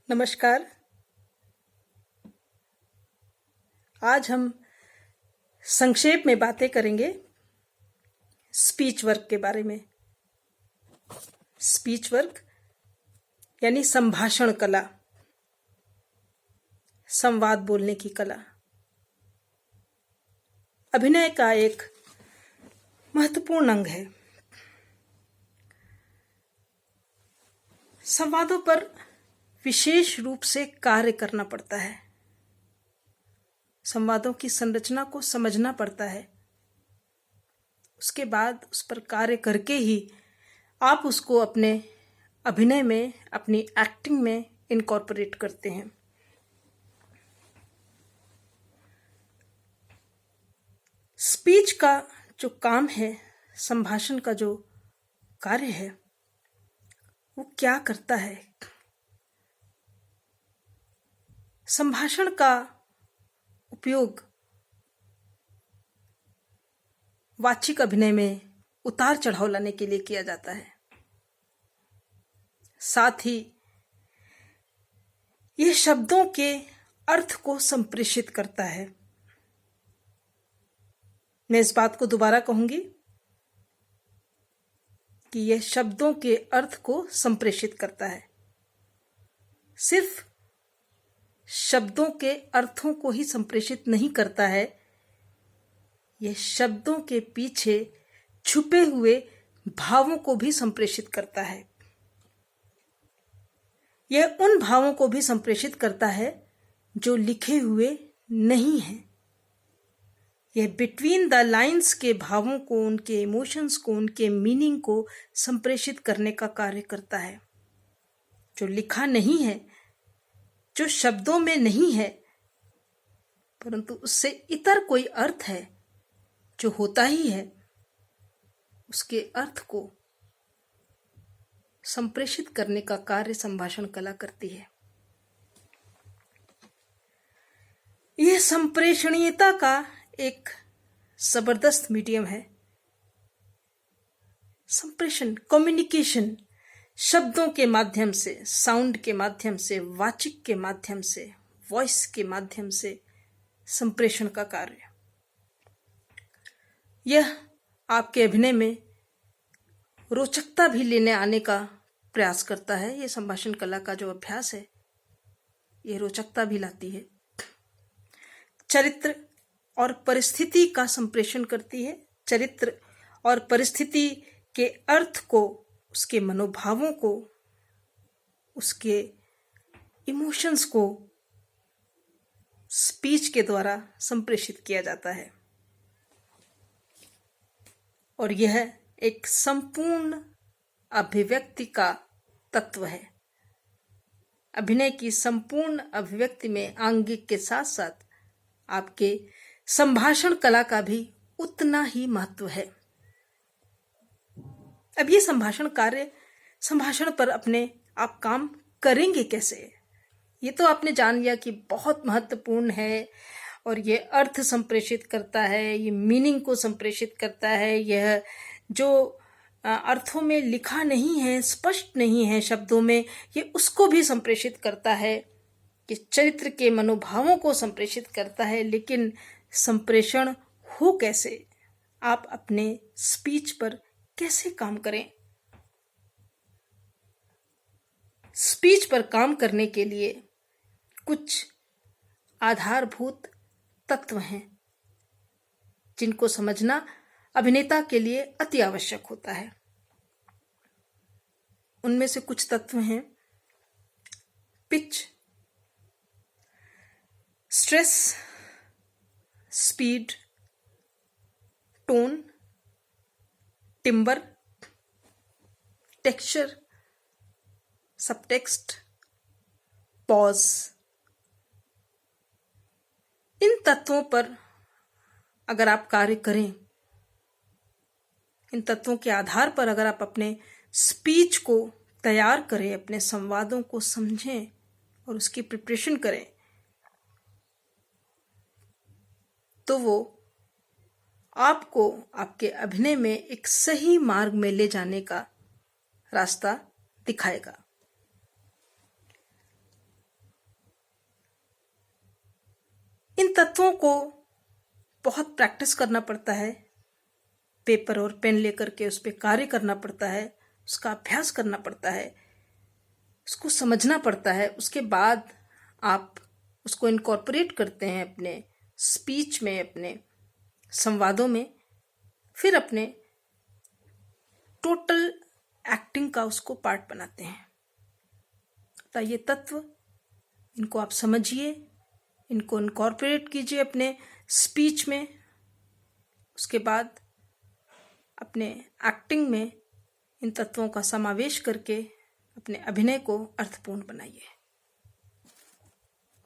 नमस्कार। आज हम संक्षेप में बातें करेंगे स्पीच वर्क के बारे में। स्पीच वर्क यानी संभाषण कला, संवाद बोलने की कला। अभिनय का एक महत्वपूर्ण अंग है। संवादों पर विशेष रूप से कार्य करना पड़ता है। संवादों की संरचना को समझना पड़ता है। उसके बाद उस पर कार्य करके ही आप उसको अपने अभिनय में, अपनी एक्टिंग में इनकॉर्पोरेट करते हैं। स्पीच का जो काम है, संभाषण का जो कार्य है, वो क्या करता है? संभाषण का उपयोग वाचिक अभिनय में उतार चढ़ाव लाने के लिए किया जाता है। साथ ही यह शब्दों के अर्थ को संप्रेषित करता है। मैं इस बात को दोबारा कहूंगी कि यह शब्दों के अर्थ को संप्रेषित करता है। सिर्फ शब्दों के अर्थों को ही संप्रेषित नहीं करता है, यह शब्दों के पीछे छुपे हुए भावों को भी संप्रेषित करता है। यह उन भावों को भी संप्रेषित करता है जो लिखे हुए नहीं हैं। यह बिटवीन द लाइंस के भावों को, उनके इमोशंस को, उनके मीनिंग को संप्रेषित करने का कार्य करता है। जो लिखा नहीं है, जो शब्दों में नहीं है, परंतु उससे इतर कोई अर्थ है जो होता ही है, उसके अर्थ को संप्रेषित करने का कार्य संभाषण कला करती है। यह संप्रेषणीयता का एक जबरदस्त मीडियम है। संप्रेषण, कम्युनिकेशन, शब्दों के माध्यम से, साउंड के माध्यम से, वाचिक के माध्यम से, वॉइस के माध्यम से संप्रेषण का कार्य। यह आपके अभिनय में रोचकता भी लेने आने का प्रयास करता है। यह संभाषण कला का जो अभ्यास है, यह रोचकता भी लाती है। चरित्र और परिस्थिति का संप्रेषण करती है। चरित्र और परिस्थिति के अर्थ को, उसके मनोभावों को, उसके इमोशंस को स्पीच के द्वारा संप्रेषित किया जाता है। और यह एक संपूर्ण अभिव्यक्ति का तत्व है। अभिनय की संपूर्ण अभिव्यक्ति में आंगिक के साथ साथ आपके संभाषण कला का भी उतना ही महत्व है। अब ये संभाषण कार्य, संभाषण पर अपने आप काम करेंगे कैसे? ये तो आपने जान लिया कि बहुत महत्वपूर्ण है और ये अर्थ संप्रेषित करता है, ये मीनिंग को संप्रेषित करता है। यह जो अर्थों में लिखा नहीं है, स्पष्ट नहीं है शब्दों में, ये उसको भी संप्रेषित करता है, कि चरित्र के मनोभावों को संप्रेषित करता है। लेकिन संप्रेषण हो कैसे? आप अपने स्पीच पर कैसे काम करें? स्पीच पर काम करने के लिए कुछ आधारभूत तत्व हैं जिनको समझना अभिनेता के लिए अति आवश्यक होता है। उनमें से कुछ तत्व हैं: pitch, stress, speed, tone, timbre, texture, subtext, pause. इन तत्वों पर अगर आप कार्य करें, इन तत्वों के आधार पर अगर आप अपने स्पीच को तैयार करें, अपने संवादों को समझें और उसकी प्रिपरेशन करें, तो वो आपको आपके अभिनय में एक सही मार्ग में ले जाने का रास्ता दिखाएगा। तत्वों को बहुत प्रैक्टिस करना पड़ता है, पेपर और पेन लेकर के उस पर कार्य करना पड़ता है, उसका अभ्यास करना पड़ता है, उसको समझना पड़ता है। उसके बाद आप उसको इनकॉर्पोरेट करते हैं अपने स्पीच में, अपने संवादों में, फिर अपने टोटल एक्टिंग का उसको पार्ट बनाते हैं। तो ये तत्व, इनको आप समझिए, इनको इनकॉर्पोरेट कीजिए अपने स्पीच में, उसके बाद अपने एक्टिंग में इन तत्वों का समावेश करके अपने अभिनय को अर्थपूर्ण बनाइए।